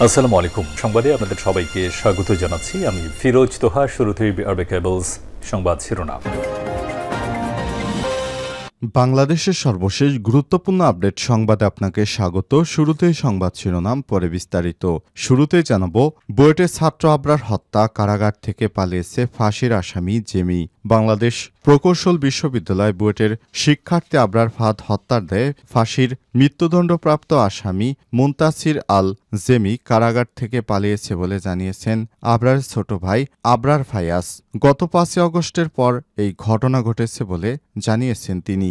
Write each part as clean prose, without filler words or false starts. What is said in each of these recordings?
আসসালামু আলাইকুম। সংবাদে আপনাদের সবাইকে স্বাগত জানাচ্ছি। আমি ফিরোজ তোহা। শুরুতেই আরবে কেবলস সংবাদ শিরোনাম। বাংলাদেশের সর্বশেষ গুরুত্বপূর্ণ আপডেট সংবাদে আপনাকে স্বাগত। শুরুতেই সংবাদ শিরোনাম, পরে বিস্তারিত। শুরুতেই জানাবো, বুয়েটের ছাত্র আবরার হত্যা, কারাগার থেকে পালিয়েছে ফাঁসির আসামি জেমি। বাংলাদেশ প্রকৌশল বিশ্ববিদ্যালয় বুয়েটের শিক্ষার্থী আবরার ফাহাদ হত্যার দায়ে ফাঁসির মৃত্যুদণ্ডপ্রাপ্ত আসামি মুনতাসির আল জেমি কারাগার থেকে পালিয়েছে বলে জানিয়েছেন আবরারের ছোট ভাই আবরার ফায়াজ। গত ৫ আগস্টের পর এই ঘটনা ঘটেছে বলে জানিয়েছেন তিনি।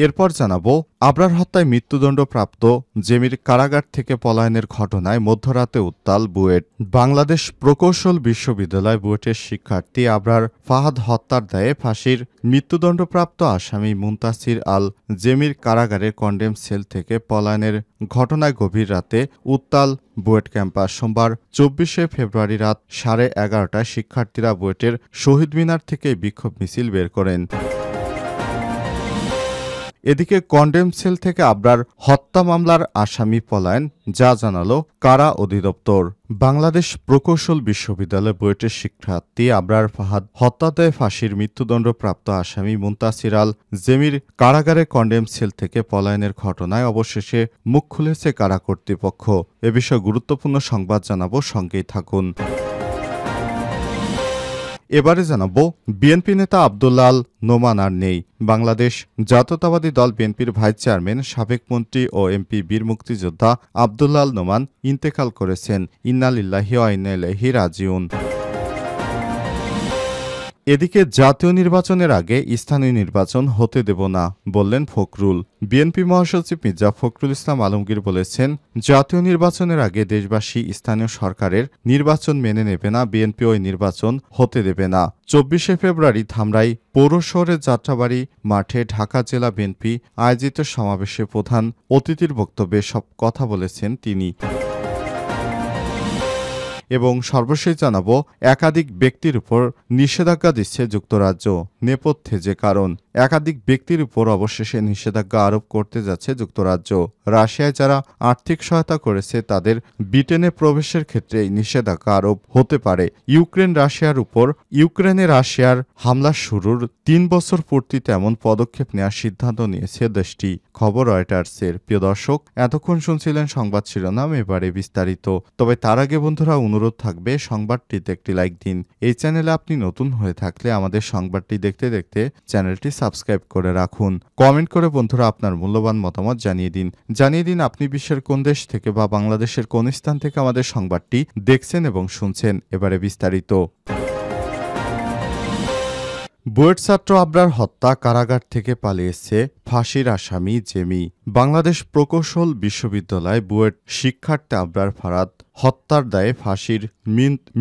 এরপর জানাবো, আবরার হত্যায় মৃত্যুদণ্ডপ্রাপ্ত জেমির কারাগার থেকে পলায়নের ঘটনায় মধ্যরাতে উত্তাল বুয়েট। বাংলাদেশ প্রকৌশল বিশ্ববিদ্যালয় বুয়েটের শিক্ষার্থী আবরার ফাহাদ হত্যার দায়ে ফাঁসির মৃত্যুদণ্ডপ্রাপ্ত আসামি মুনতাসির আল জেমির কারাগারের কন্ডেম সেল থেকে পলায়নের ঘটনায় গভীর রাতে উত্তাল বুয়েট ক্যাম্পাস। সোমবার ২৪শে ফেব্রুয়ারি রাত 11:30টায় শিক্ষার্থীরা বুয়েটের শহীদ মিনার থেকে বিক্ষোভ মিছিল বের করেন। এদিকে কন্ডেম সেল থেকে আবরার হত্যা মামলার আসামি পলায়ন, যা জানালো কারা অধিদপ্তর। বাংলাদেশ প্রকৌশল বিশ্ববিদ্যালয় বুয়েটের শিক্ষার্থী আবরার ফাহাদ হত্যাতে ফাঁসির মৃত্যুদণ্ডপ্রাপ্ত আসামি মুনতাসির আল জেমির কারাগারে কন্ডেম সেল থেকে পলায়নের ঘটনায় অবশেষে মুখ খুলেছে কারা কর্তৃপক্ষ। এ বিষয়ে গুরুত্বপূর্ণ সংবাদ জানাবো, সঙ্গেই থাকুন। এবারে জানাবো, বিএনপি নেতা আব্দুল্লাহ আল নোমান আর নেই। বাংলাদেশ জাতীয়তাবাদী দল বিএনপির ভাইস চেয়ারম্যান, সাবেক মন্ত্রী ও এমপি বীর মুক্তিযোদ্ধা আব্দুল্লাহ আল নোমান ইন্তেকাল করেছেন। ইন্না লিল্লাহি ওয়া ইন্না ইলাইহি রাজিউন। এদিকে জাতীয় নির্বাচনের আগে স্থানীয় নির্বাচন হতে দেব না বললেন ফখরুল। বিএনপি মহাসচিব মির্জা ফখরুল ইসলাম আলমগীর বলেছেন, জাতীয় নির্বাচনের আগে দেশবাসী স্থানীয় সরকারের নির্বাচন মেনে নেবে না, বিএনপি ওই নির্বাচন হতে দেবে না। ২৪শে ফেব্রুয়ারি ধামরাই পৌর শহরের যাত্রাবাড়ি মাঠে ঢাকা জেলা বিএনপি আয়োজিত সমাবেশে প্রধান অতিথির বক্তব্যে সব কথা বলেছেন তিনি। এবং সর্বশেষ জানাবো, একাধিক ব্যক্তির উপর নিষেধাজ্ঞা দিচ্ছে যুক্তরাজ্য। নেপথ্যে যে কারণ, একাধিক ব্যক্তির উপর অবশেষে নিষেধাজ্ঞা আরোপ করতে যাচ্ছে যুক্তরাজ্য। রাশিয়ায় যারা আর্থিক সহায়তা করেছে তাদের ব্রিটেনে প্রবেশের ক্ষেত্রে নিষেধাজ্ঞা আরোপ হতে পারে। ইউক্রেনে রাশিয়ার হামলা শুরুর ৩ বছর পূর্তিতে এমন পদক্ষেপ নেওয়ার সিদ্ধান্ত নিয়েছে দেশটি। খবর রয়টার্সের। প্রিয় দর্শক, এতক্ষণ শুনছিলেন সংবাদ শিরোনাম, এবারে বিস্তারিত। তবে তার আগে বন্ধুরা, অনুরোধ থাকবে সংবাদটিতে একটি লাইক দিন। এই চ্যানেলে আপনি নতুন হয়ে থাকলে আমাদের সংবাদটি দেখতে দেখতে চ্যানেলটি সাবস্ক্রাইব করে রাখুন। কমেন্ট করে বন্ধুরা আপনার মূল্যবান মতামত জানিয়ে দিন আপনি বিশ্বের কোন দেশ থেকে বা বাংলাদেশের কোন স্থান থেকে আমাদের সংবাদটি দেখছেন এবং শুনছেন। এবারে বিস্তারিত। বুয়েট ছাত্র আবরার হত্যা, কারাগার থেকে পালিয়েছে ফাঁসির আসামি জেমি। বাংলাদেশ প্রকৌশল বিশ্ববিদ্যালয় বুয়েট শিক্ষার্থী আবরার ফাহাদ হত্যার দায়ে ফাঁসির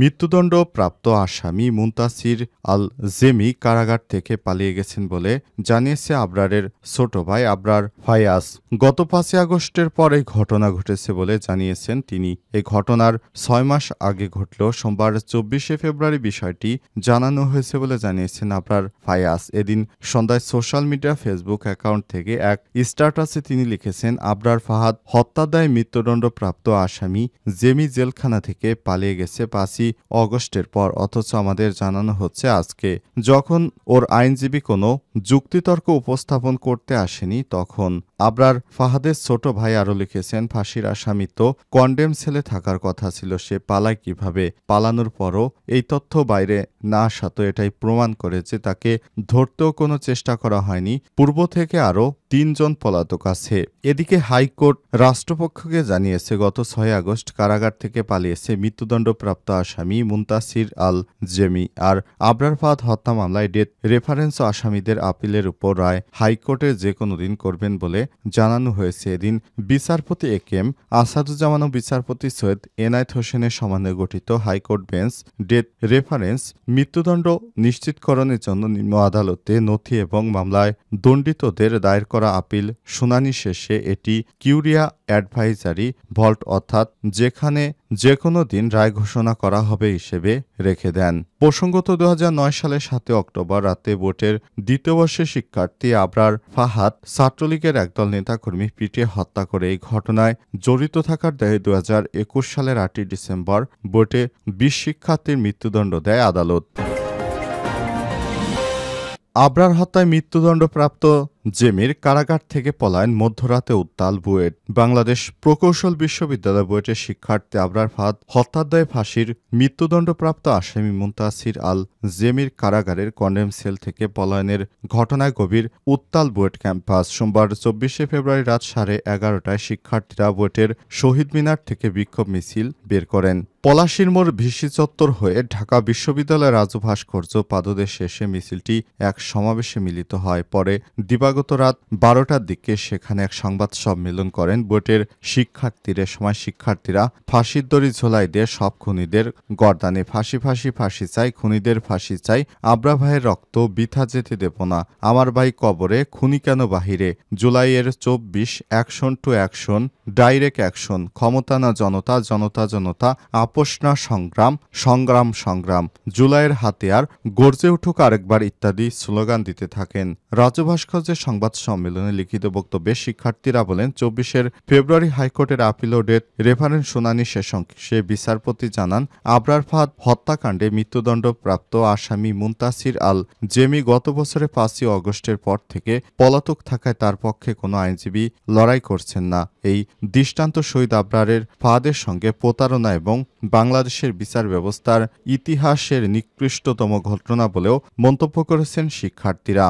মৃত্যুদণ্ডপ্রাপ্ত আসামি মুনতাসির আল জেমি কারাগার থেকে পালিয়ে গেছেন বলে জানিয়েছে আবরারের ছোট ভাই আবরার ফায়াজ। গত ৫ আগস্টের পর এই ঘটনা ঘটেছে বলে জানিয়েছেন তিনি। এই ঘটনার ৬ মাস আগে ঘটল। সোমবার ২৪শে ফেব্রুয়ারি বিষয়টি জানানো হয়েছে বলে জানিয়েছেন আবরার ফায়াজ। এদিন সন্ধ্যায় সোশ্যাল মিডিয়া ফেসবুক অ্যাকাউন্ট থেকে এক স্ট্যাটাসে তিনি লিখেছেন, আবরার ফাহাদ হত্যার দায়ে মৃত্যুদণ্ডপ্রাপ্ত আসামি জেমি জেলখানা থেকে পালিয়ে গেছে ৫ আগস্টের পর, অথচ আমাদের জানানো হচ্ছে আজকে। যখন ওর আইনজীবী কোনো যুক্তিতর্ক উপস্থাপন করতে আসেনি তখন। আবরার ফাহাদের ছোট ভাই আরও লিখেছেন, ফাঁসির আসামি তো কন্ডেম সেলে থাকার কথা ছিল, সে পালায় কিভাবে? পালানোর পরও এই তথ্য বাইরে না আসা তো এটাই প্রমাণ করে যে তাকে ধরতেও কোনো চেষ্টা করা হয়নি। পূর্ব থেকে আরও ৩ জন পলাতক আছে। এদিকে হাইকোর্ট রাষ্ট্রপক্ষকে জানিয়েছে, গত ৬ আগস্ট কারাগার থেকে পালিয়েছে মৃত্যুদণ্ডপ্রাপ্ত আসামি মুনতাসির আল জেমি। আর আবরার ফাহাদ হত্যা মামলায় ডেথ রেফারেন্স আসামিদের আপিলের উপর রায় হাইকোর্টে যে কোনো দিন করবেন বলে জানানো হয়েছে। এদিন বিচারপতি এ কে এম আসাদুজ্জামান ও বিচারপতি সৈয়দ এনায়েত হোসেনের সমন্বয়ে গঠিত হাইকোর্ট বেঞ্চ ডেথ রেফারেন্স মৃত্যুদণ্ড নিশ্চিতকরণের জন্য নিম্ন আদালতে নথি এবং মামলায় দণ্ডিতদের দায়ের করা আপিল শুনানি শেষে এটি কিউরিয়া অ্যাডভাইজারি ভল্ট, অর্থাৎ যেখানে যে কোনো দিন রায় ঘোষণা করা হবে হিসেবে রেখে দেন। প্রসঙ্গত 2009 সালের 7 অক্টোবর রাতে বুয়েটের দ্বিতীয় বর্ষের শিক্ষার্থী আবরার ফাহাদ ছাত্রলীগের একদল নেতাকর্মী পিটিয়ে হত্যা করে এই ঘটনায় জড়িত থাকার দায়ে 2021 সালের 8 ডিসেম্বর বুয়েটে 20 শিক্ষার্থীর মৃত্যুদণ্ড দেয় আদালত। আবরার হত্যায় মৃত্যুদণ্ডপ্রাপ্ত জেমির কারাগার থেকে পলায়ন, মধ্যরাতে উত্তাল বুয়েট। বাংলাদেশ প্রকৌশল বিশ্ববিদ্যালয় বুয়েটের শিক্ষার্থী আবরার ফাহাদ হত্যার দায়ে ফাঁসির মৃত্যুদণ্ডপ্রাপ্ত আসামি মুনতাসির আল জেমির কারাগারের কন্ডেম সেল থেকে পলায়নের ঘটনায় গভীর উত্তাল বুয়েট ক্যাম্পাস। সোমবার 24 ফেব্রুয়ারি রাত 11:30টায় শিক্ষার্থীরা বুয়েটের শহীদ মিনার থেকে বিক্ষোভ মিছিল বের করেন। পলাশীর মোড় ভিসি চত্বর হয়ে ঢাকা বিশ্ববিদ্যালয়ের রাজু ভাস্কর্য পাদদেশ শেষে মিছিলটি এক সমাবেশে মিলিত হয়। পরে দিবাগত রাত 12টার দিকে সেখানে এক সংবাদ সম্মেলন করেন বুয়েটের শিক্ষার্থীরা। সময় শিক্ষার্থীরা ফাঁসির দড়ি ঝোলাই দিয়ে সব খুনিদের গর্দানে ফাঁসি ফাঁসি ফাঁসি চাই, খুনিদের ফাঁসি চাই, আবরা ভাইয়ের রক্ত বৃথা যেতে দেব না, আমার ভাই কবরে, খুনি কেন বাহিরে, জুলাইয়ের 24, action to action, direct action, ক্ষমতা না জনতা, জনতা জনতা, আপোষ না সংগ্রাম, সংগ্রাম সংগ্রাম, জুলাইয়ের হাতিয়ার, গর্জে উঠুক আরেকবার ইত্যাদি স্লোগান দিতে থাকেন। রাজু ভাস্কর্যের সংবাদ সম্মেলনে লিখিত বক্তব্যে শিক্ষার্থীরা বলেন, 24 ফেব্রুয়ারি হাইকোর্টের আপিলোডের রেফারেন্স শুনানি শেষে বিচারপতি জানান, আবরার ফাহাদ হত্যাকাণ্ডে মৃত্যুদণ্ডপ্রাপ্ত আসামি মুনতাসির আল জেমি গত বছরের 5 আগস্টের পর থেকে পলাতক থাকায় তার পক্ষে কোনো আইনজীবী লড়াই করছেন না। এই দৃষ্টান্ত শহীদ আবরারের ফাহাদের সঙ্গে প্রতারণা এবং বাংলাদেশের বিচার ব্যবস্থার ইতিহাসের নিকৃষ্টতম ঘটনা বলেও মন্তব্য করেছেন শিক্ষার্থীরা।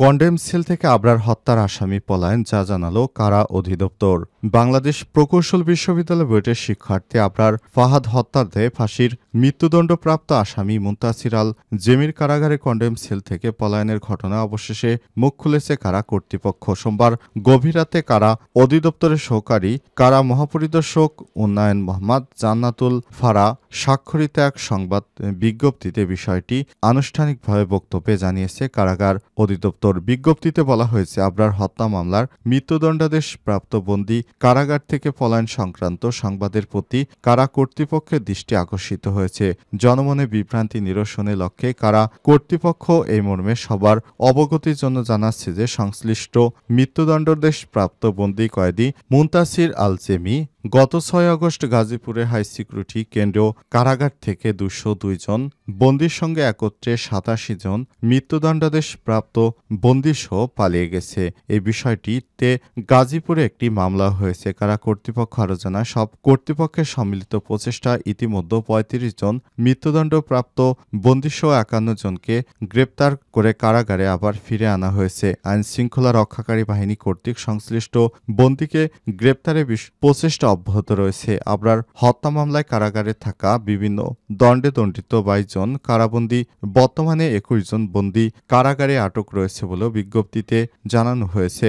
কন্ডেম সেল থেকে আবরার হত্যার আসামি পলায়ন, যা জানালো কারা অধিদপ্তর। বাংলাদেশ প্রকৌশল বিশ্ববিদ্যালয় বুয়েটের শিক্ষার্থী আবরার ফাহাদ হত্যার দায়ে ফাঁসির মৃত্যুদণ্ডপ্রাপ্ত আসামি মুনতাসির আল জেমির কারাগারে কন্ডেম সেল থেকে পলায়নের ঘটনা অবশেষে মুখ খুলেছে কারা কর্তৃপক্ষ। সোমবার গভীর রাতে কারা অধিদপ্তরের সহকারী কারা মহাপরিদর্শক উন্নয়ন মোহাম্মদ জান্নাতুল ফারা স্বাক্ষরিত এক সংবাদ বিজ্ঞপ্তিতে বিষয়টি আনুষ্ঠানিকভাবে বক্তব্যে জানিয়েছে কারাগার অধিদপ্তর। বিজ্ঞপ্তিতে বলা হয়েছে, আবরার হত্যা মামলার মৃত্যুদণ্ডাদেশ প্রাপ্ত বন্দী কারাগার থেকে পলায়ন সংক্রান্ত সংবাদের প্রতি কারা কর্তৃপক্ষের দৃষ্টি আকর্ষিত হয়েছে। জনমনে বিভ্রান্তি নিরসনের লক্ষ্যে কারা কর্তৃপক্ষ এই মর্মে সবার অবগতির জন্য জানাচ্ছে যে সংশ্লিষ্ট মৃত্যুদণ্ডাদেশ প্রাপ্ত বন্দী কয়েদি মুনতাসির আল জেমি গত 6 আগস্ট গাজীপুরের হাই সিকিউরিটি কেন্দ্রীয় কারাগার থেকে 202 জন বন্দীর সঙ্গে একত্রে 87 জন মৃত্যুদণ্ডাদেশ প্রাপ্ত বন্দীসহ পালিয়ে গেছে। এই বিষয়টিতে গাজীপুরে একটি মামলা হয়েছে। কারা কর্তৃপক্ষ আরও জানায়, সব কর্তৃপক্ষের সম্মিলিত প্রচেষ্টা ইতিমধ্যে 35 জন মৃত্যুদণ্ডপ্রাপ্ত বন্দীসহ 51 জনকে গ্রেপ্তার করে কারাগারে আবার ফিরে আনা হয়েছে। আইন শৃঙ্খলা রক্ষাকারী বাহিনী কর্তৃক সংশ্লিষ্ট বন্দীকে গ্রেপ্তারে প্রচেষ্টা অব্যাহত রয়েছে। আবরার হত্যা মামলায় কারাগারে থাকা বিভিন্ন দণ্ডে দণ্ডিত 22 জন কারাবন্দী, বর্তমানে 21 জন বন্দী কারাগারে আটক রয়েছে বলেও বিজ্ঞপ্তিতে জানানো হয়েছে।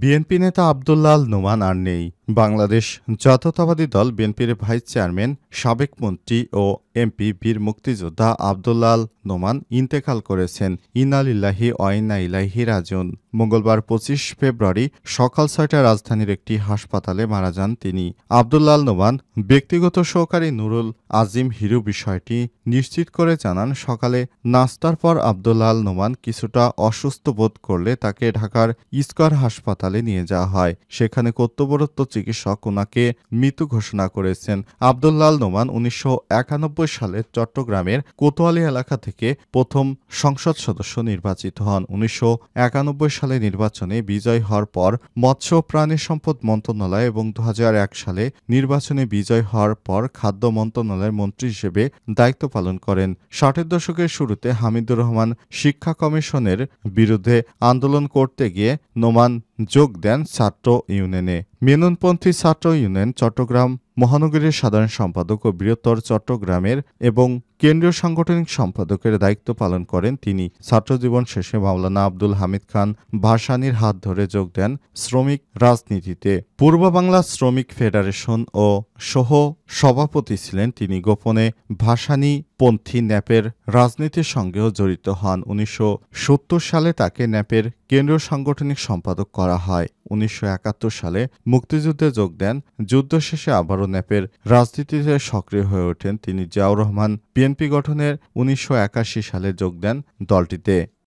বিএনপি নেতা আব্দুল্লাহ আল নোমান আর নেই। বাংলাদেশ জাতীয়তাবাদী দল বিএনপির ভাইস চেয়ারম্যান, সাবেক মন্ত্রী ও এমপি বীর মুক্তিযোদ্ধা আব্দুল্লাহ আল নোমান ইন্তেকাল করেছেন। ইন্না লিল্লাহি ওয়া ইন্না ইলাইহি রাজিউন। মঙ্গলবার 25 ফেব্রুয়ারি সকাল 6টায় রাজধানীর একটি হাসপাতালে মারা যান তিনি। আব্দুল্লাহ আল নোমান ব্যক্তিগত সহকারী নুরুল আজিম হিরু বিষয়টি নিশ্চিত করে জানান, সকালে নাস্তার পর আব্দুল্লাহ আল নোমান কিছুটা অসুস্থ বোধ করলে তাকে ঢাকার স্কয়ার হাসপাতালে নিয়ে যাওয়া হয়। সেখানে কর্তব্যরত চিকিৎসক ওনাকে মৃত ঘোষণা করেছেন। আব্দুল্লাহ আল নোমান 1991 সালে চট্টগ্রামের কোতোয়ালি এলাকা থেকে প্রথম সংসদ সদস্য নির্বাচিত হন। 1991 সালে নির্বাচনে বিজয় হওয়ার পর মৎস্য প্রাণী সম্পদ মন্ত্রণালয় এবং 2001 সালে নির্বাচনে বিজয় হওয়ার পর খাদ্য মন্ত্রণালয়ের মন্ত্রী হিসেবে দায়িত্ব পালন করেন। 60-এর দশকের শুরুতে হামিদুর রহমান শিক্ষা কমিশনের বিরুদ্ধে আন্দোলন করতে গিয়ে নোমান যোগ দেন ছাত্র ইউনিয়নে। মেননপন্থী ছাত্র ইউনিয়ন চট্টগ্রাম মহানগরীর সাধারণ সম্পাদক ও বৃহত্তর চট্টগ্রামের এবং কেন্দ্রীয় সাংগঠনিক সম্পাদকের দায়িত্ব পালন করেন তিনি। ছাত্রজীবন শেষে মাওলানা আব্দুল হামিদ খান ভাসানীর হাত ধরে যোগ দেন শ্রমিক রাজনীতিতে। পূর্ব বাংলা শ্রমিক ফেডারেশন ও সহ সভাপতি ছিলেন তিনি। গোপনে ভাসানী পন্থী ন্যাপের রাজনীতির সঙ্গেও জড়িত হন। 1970 সালে তাকে ন্যাপের কেন্দ্রীয় সাংগঠনিক সম্পাদক করা হয়। 1971 সালে মুক্তিযুদ্ধে যোগ দেন। যুদ্ধ শেষে আবারও ন্যাপের রাজনীতিতে সক্রিয় হয়ে ওঠেন তিনি। জিয়াউর রহমান বিএনপি গঠনের 1981 সালে যোগ দেন দলটিতে।